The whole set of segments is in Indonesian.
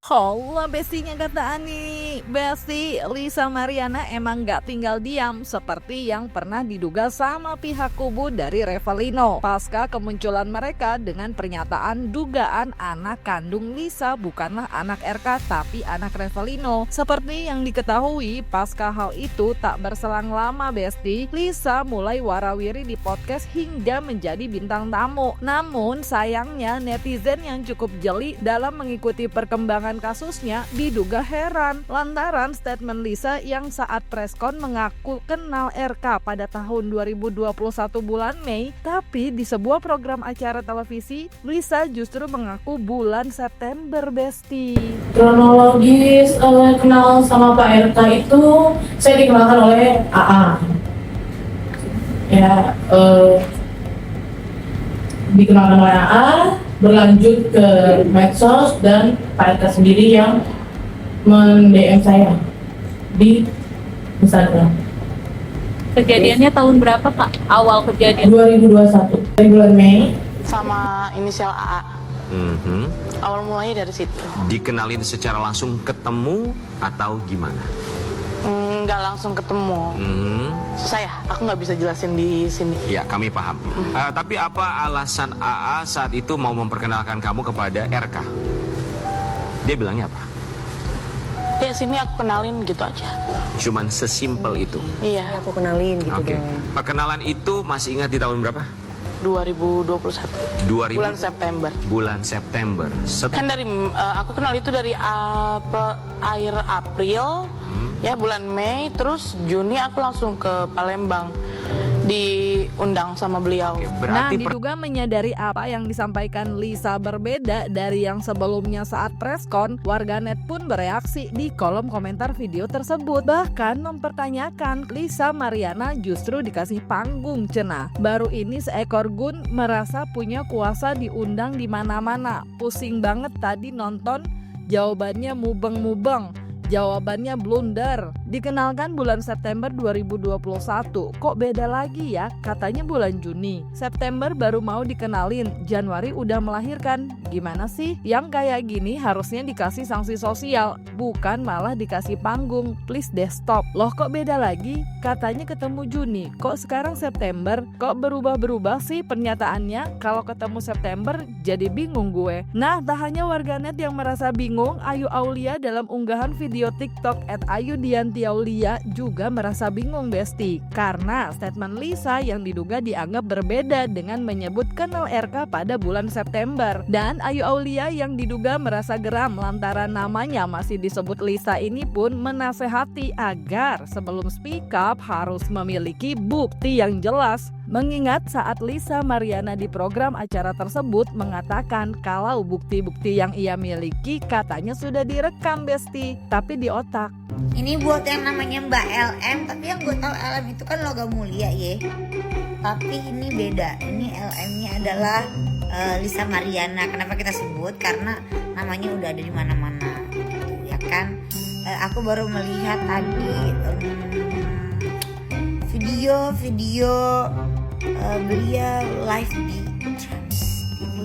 Halo bestinya kata Ani. Besti, Lisa Mariana emang gak tinggal diam seperti yang pernah diduga sama pihak kubu dari Revalino pasca kemunculan mereka dengan pernyataan dugaan anak kandung Lisa bukanlah anak RK tapi anak Revalino. Seperti yang diketahui, pasca hal itu tak berselang lama Besti, Lisa mulai warawiri di podcast hingga menjadi bintang tamu. Namun sayangnya netizen yang cukup jeli dalam mengikuti perkembangan kasusnya diduga heran lantaran statement Lisa yang saat preskon mengaku kenal RK pada tahun 2021 bulan Mei, tapi di sebuah program acara televisi Lisa justru mengaku bulan September Besti. Kronologis kenal sama Pak RK itu saya dikenalkan oleh AA. Ya, dikenalkan oleh AA, berlanjut ke medsos dan Pak RK sendiri yang men-DM saya di Instagram. Kejadiannya tahun berapa Kak? Awal kejadian? 2021, dari bulan Mei. Sama inisial AA. Awal mulanya dari situ. Dikenalin secara langsung ketemu atau gimana? Nggak langsung ketemu. Susah ya, aku nggak bisa jelasin di sini. Ya, kami paham. Tapi apa alasan AA saat itu mau memperkenalkan kamu kepada RK? Dia bilangnya apa? Ya sini aku kenalin gitu aja. Cuman sesimpel itu. Iya, Aku kenalin gitu Oke. dong. Perkenalan itu masih ingat di tahun berapa? 2021. 2000 Bulan September. Bulan September. Kan dari aku kenal itu dari akhir April, ya bulan Mei, terus Juni aku langsung ke Palembang diundang sama beliau. Nah, Berarti diduga menyadari apa yang disampaikan Lisa berbeda dari yang sebelumnya saat preskon, warganet pun bereaksi di kolom komentar video tersebut. Bahkan mempertanyakan Lisa Mariana justru dikasih panggung cenah. Baru ini seekor Gun merasa punya kuasa diundang di mana-mana. Pusing banget tadi nonton, jawabannya mubeng-mubeng. Jawabannya blunder. Dikenalkan bulan September 2021. Kok beda lagi ya? Katanya bulan Juni. September baru mau dikenalin, Januari udah melahirkan. Gimana sih? Yang kayak gini harusnya dikasih sanksi sosial, bukan malah dikasih panggung. Please deh stop. Loh kok beda lagi? Katanya ketemu Juni. Kok sekarang September? Kok berubah-berubah sih pernyataannya? Kalau ketemu September jadi bingung gue. Nah, tak hanya warganet yang merasa bingung, Ayu Aulia dalam unggahan video TikTok @ayudiantiaulia juga merasa bingung Besti, karena statement Lisa yang diduga dianggap berbeda dengan menyebut kenal RK pada bulan September. Dan Ayu Aulia yang diduga merasa geram lantaran namanya masih disebut Lisa ini pun menasehati agar sebelum speak up harus memiliki bukti yang jelas. Mengingat saat Lisa Mariana di program acara tersebut mengatakan kalau bukti-bukti yang ia miliki katanya sudah direkam Besti, tapi di otak. Ini buat yang namanya Mbak LM, tapi yang gue tahu LM itu kan logam mulia ya. Tapi ini beda. Ini LM-nya adalah Lisa Mariana. Kenapa kita sebut? Karena namanya udah ada di mana-mana, gitu, ya kan? Aku baru melihat tadi video beliau live di Trans TV.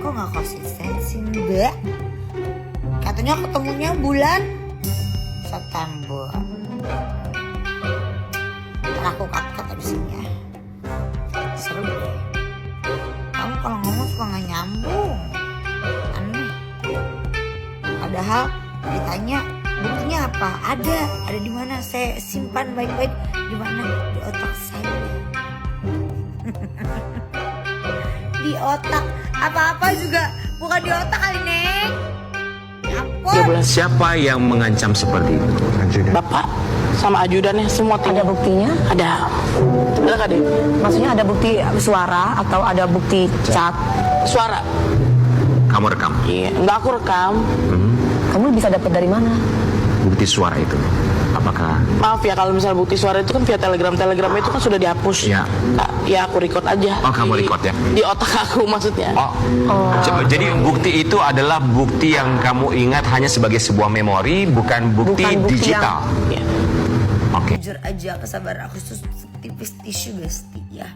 Kok nggak konsistensi Mbak? Katanya ketemunya bulan September. Aku cut abis ini ya. Seru deh. Kamu kalau ngomong suka nggak nyambung. Aneh. Padahal ditanya buktinya apa? Ada di mana? Saya simpan baik-baik. Di mana? Di otak saya. Di otak. Apa-apa juga bukan di otak kali Neng. Ampun. siapa yang mengancam seperti itu? Bapak sama ajudannya semua Ada buktinya? Ada nggak deh? Maksudnya ada bukti suara atau ada bukti chat? Suara. Kamu rekam? Iya, nggak aku rekam. Kamu bisa dapat dari mana? Bukti suara itu. Apakah Maaf ya kalau misalnya bukti suara itu kan via telegram itu kan sudah dihapus. Ya. Ya aku record aja. Oh, kamu record ya? Di otak aku maksudnya. Jadi bukti itu adalah bukti yang kamu ingat hanya sebagai sebuah memori, bukan bukti Bukan bukti digital. Iya. Oke. Jujur aja kesabaran aku tuh tipis tisu Besti ya.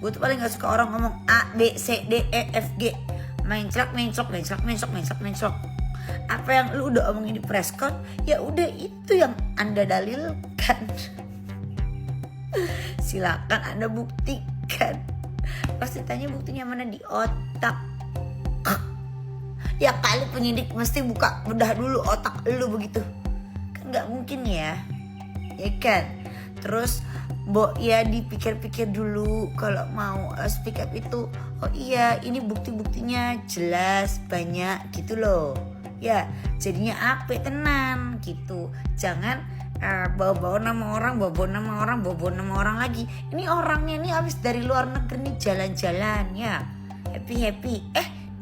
Gue tuh paling gak suka orang ngomong A, B, C, D, E, F, G. Menclok. Apa yang lu udah omongin di preskon, ya udah itu yang Anda dalilkan. Silakan Anda buktikan. Pasti tanya buktinya mana, di otak. Ya kali penyidik mesti buka bedah dulu otak lu begitu. Kan nggak mungkin ya kan? Terus ya dipikir-pikir dulu kalau mau speak up itu. Oh iya, ini bukti-buktinya jelas banyak gitu loh. Ya jadinya apik tenan gitu. Jangan bawa-bawa nama orang, bawa nama orang lagi. Ini orangnya nih habis dari luar negeri nih jalan-jalan ya, happy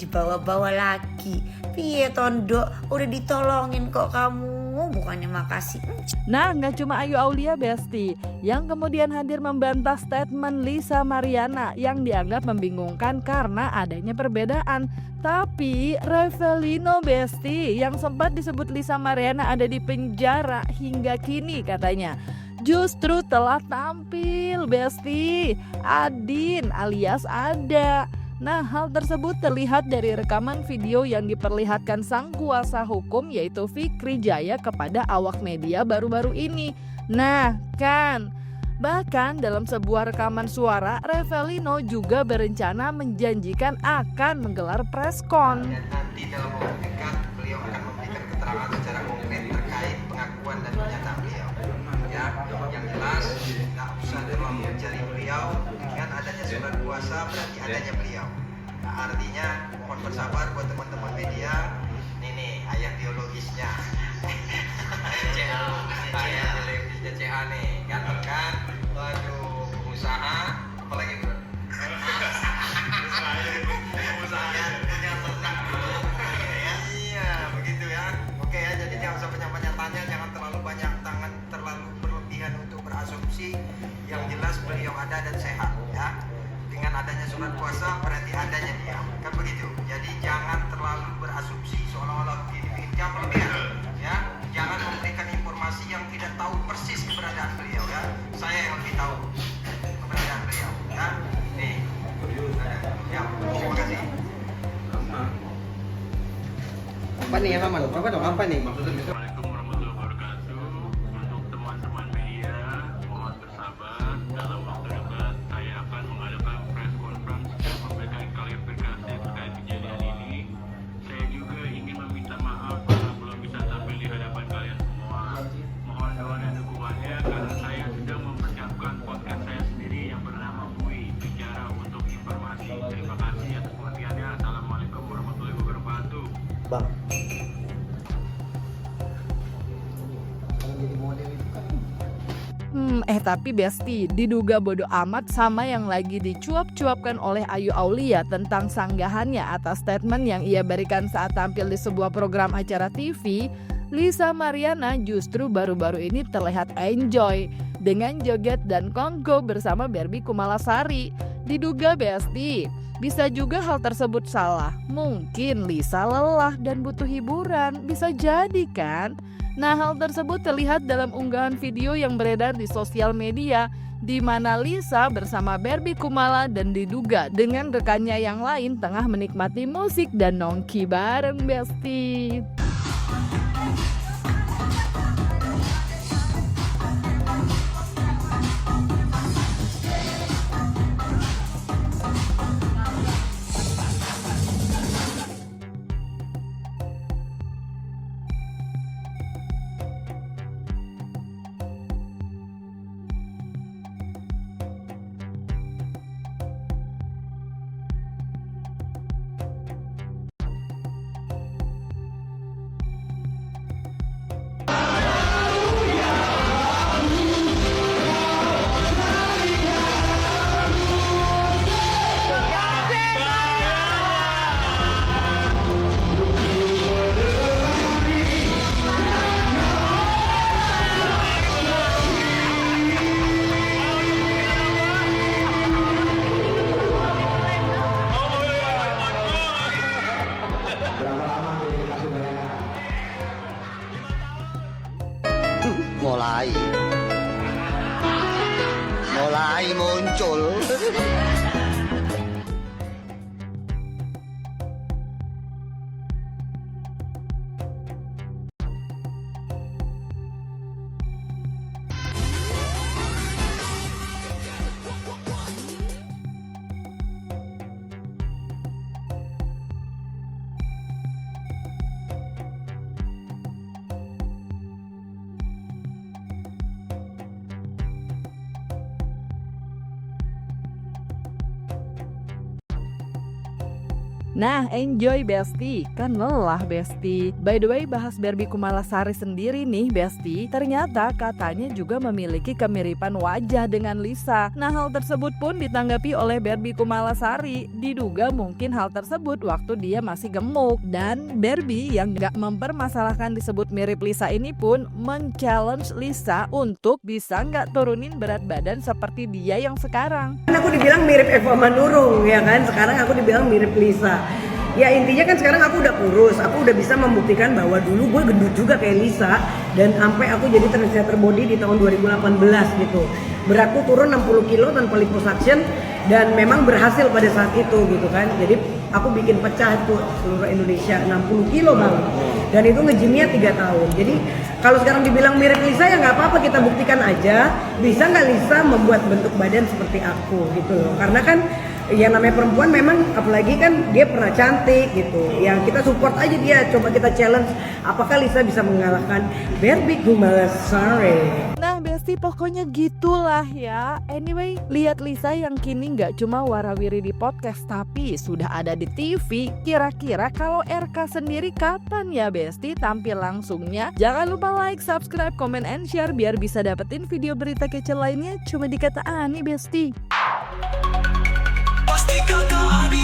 dibawa-bawa lagi. Piye Tondo, udah ditolongin kok kamu, bukannya makasih. Nah, nggak cuma Ayu Aulia Besti yang kemudian hadir membantah statement Lisa Mariana yang dianggap membingungkan karena adanya perbedaan. Tapi Revelino Besti yang sempat disebut Lisa Mariana ada di penjara hingga kini katanya justru telah tampil Besti. Adin alias Ada. Nah, hal tersebut terlihat dari rekaman video yang diperlihatkan sang kuasa hukum yaitu Fikri Jaya kepada awak media baru-baru ini. Nah, kan bahkan dalam sebuah rekaman suara, Revelino juga berencana menjanjikan akan menggelar preskon. Dan nanti dalam waktu dekat beliau akan memberikan keterangan secara konkret terkait pengakuan dan pernyataan beliau. Ya, yang jelas nggak usah terlalu mencari beliau. Dengan adanya surat kuasa berarti adanya beliau. Nah, artinya mohon bersabar buat teman-teman media. Nih ayah biologisnya. Ayah biologisnya CA nih, ganteng kan? Waduh, pengusaha, apalagi bro? Pengusaha punya ternak. Iya, begitu ya. Oke ya, jadi jangan sampai tanya, jangan terlalu banyak tangan, terlalu berlebihan untuk berasumsi. Yang jelas beliau ada dan sehat ya. Dengan adanya surat kuasa berarti adanya dia, kan begitu. Jadi jangan terlalu berasumsi seolah-olah begini, jangan berlebihan ya. Jangan memberikan informasi yang tidak tahu persis keberadaan beliau ya. Saya yang lebih tahu keberadaan beliau ya. Nih, ya, terima kasih. Apa nih yang aman? Apa dong? Apa nih? Assalamualaikum warahmatullahi wabarakatuh. Untuk teman-teman media, mohon bersabar. Dalam waktu dekat, saya akan mengadakan press conference dan memberikan klarifikasi terkait kejadian ini. Saya juga ingin meminta maaf karena belum bisa tampil di hadapan kalian semua. Mohon doa dan dukungannya karena saya sedang mempersiapkan podcast saya sendiri yang bernama Bui Bicara untuk Informasi. Terima kasih atas perhatiannya. Assalamualaikum warahmatullahi wabarakatuh. Bang. Tapi Besti, diduga bodoh amat sama yang lagi dicuap-cuapkan oleh Ayu Aulia tentang sanggahannya atas statement yang ia berikan saat tampil di sebuah program acara TV. Lisa Mariana justru baru-baru ini terlihat enjoy dengan joget dan kongko bersama Barbie Kumalasari. Diduga Besti, bisa juga hal tersebut salah. Mungkin Lisa lelah dan butuh hiburan, bisa jadi kan? Nah, hal tersebut terlihat dalam unggahan video yang beredar di sosial media di mana Lisa bersama Barbie Kumala dan diduga dengan rekannya yang lain tengah menikmati musik dan nongki bareng Besti. Nah, enjoy Besti, kan lelah Besti. By the way, bahas Barbie Kumalasari sendiri nih Besti, ternyata katanya juga memiliki kemiripan wajah dengan Lisa. Nah, hal tersebut pun ditanggapi oleh Barbie Kumalasari. Diduga mungkin hal tersebut waktu dia masih gemuk. Dan Barbie yang gak mempermasalahkan disebut mirip Lisa ini pun men-challenge Lisa untuk bisa gak turunin berat badan seperti dia yang sekarang. Aku dibilang mirip Eva Manurung ya kan, sekarang aku dibilang mirip Lisa. Ya intinya kan sekarang aku udah kurus, aku udah bisa membuktikan bahwa dulu gue gendut juga kayak Lisa. Dan sampai aku jadi trendsetter body di tahun 2018 gitu. Beratku turun 60 kilo tanpa liposuction dan memang berhasil pada saat itu gitu kan. Jadi aku bikin pecah tuh seluruh Indonesia 60 kilo banget. Dan itu nge-gymnya 3 tahun. Jadi kalau sekarang dibilang mirip Lisa ya nggak apa-apa, kita buktikan aja. Bisa nggak Lisa membuat bentuk badan seperti aku gitu loh. Karena kan yang namanya perempuan memang apalagi kan dia pernah cantik gitu. Yang kita support aja dia, coba kita challenge apakah Lisa bisa mengalahkan Barbie Kumalasari. Nah Besti, pokoknya gitulah ya. Anyway, lihat Lisa yang kini gak cuma warawiri di podcast tapi sudah ada di TV. Kira-kira kalau RK sendiri kapan ya Besti tampil langsungnya? Jangan lupa like, subscribe, comment, and share biar bisa dapetin video berita kece lainnya cuma di Kata Ani Besti. Pasti kata Ani.